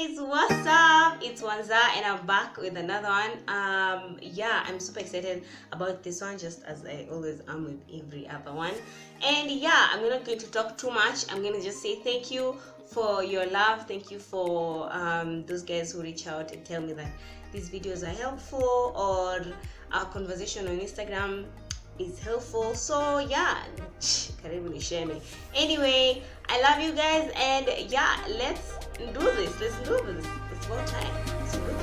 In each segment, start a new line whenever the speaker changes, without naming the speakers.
guys, what's up? It's Wanza and I'm back with another one. Yeah, I'm super excited about this one, just as I always am with every other one. And yeah, I'm not going to talk too much. I'm going to just say thank you for your love. Thank you for those guys who reach out and tell me that these videos are helpful, or our conversation on Instagram is helpful. So yeah, karibu share me. Anyway, I love you guys, and yeah, let's do this. It's about time. Let's do this.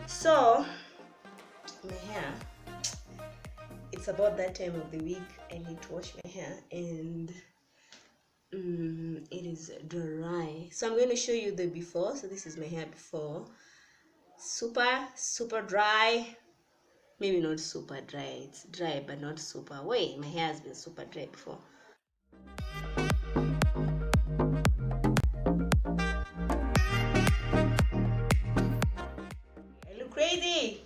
So my hair, it's about that time of the week. I need to wash my hair, and it is dry. So I'm going to show you the before. So this is my hair before. Super dry. Maybe not super dry. It's dry but not super. Wait, my hair has been super dry before. I look crazy.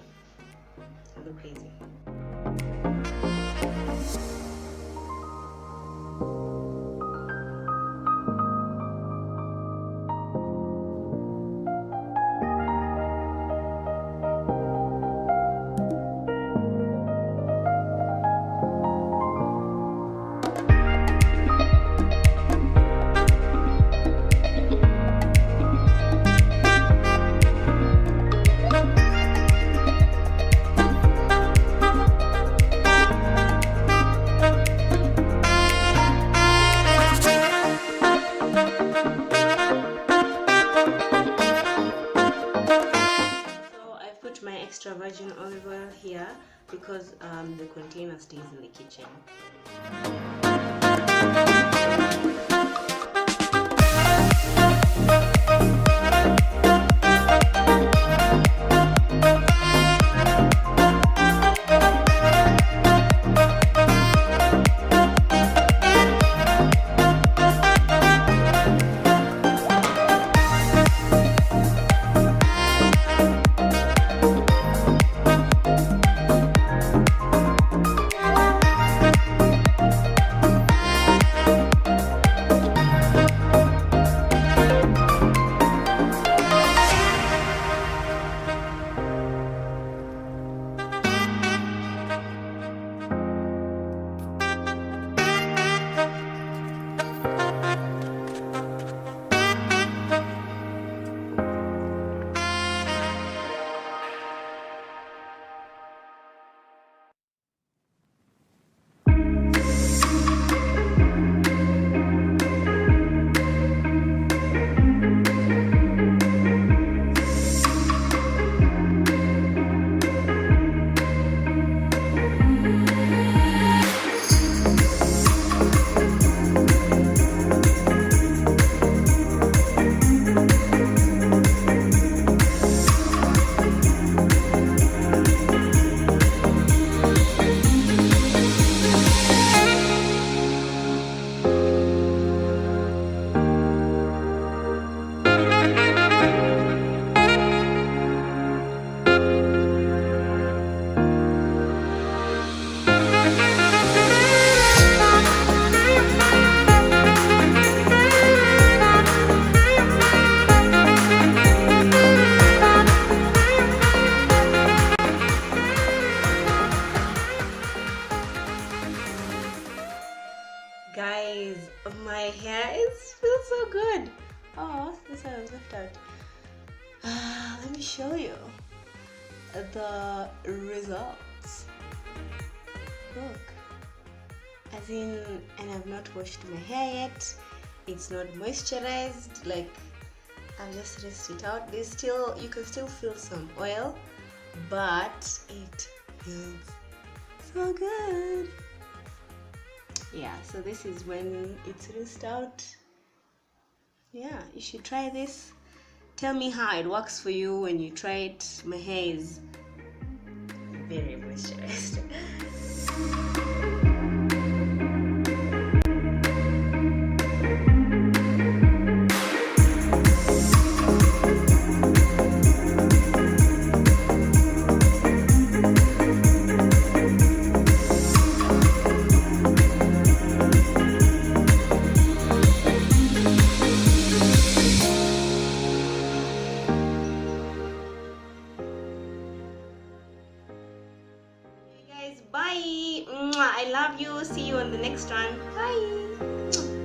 My extra virgin olive oil here because the container stays in the kitchen. Guys, my hair feels so good. Oh, this one was left out. Let me show you the results. Look, as in, and I've not washed my hair yet. It's not moisturized. Like, I'll just rest it out. There's still, you can still feel some oil, but it feels so good. Yeah, so this is when it's rinsed out. Yeah, you should try this. Tell me how it works for you when you try it. My hair is very moisturized. Bye. Mwah. I love you. See you on the next one. Bye.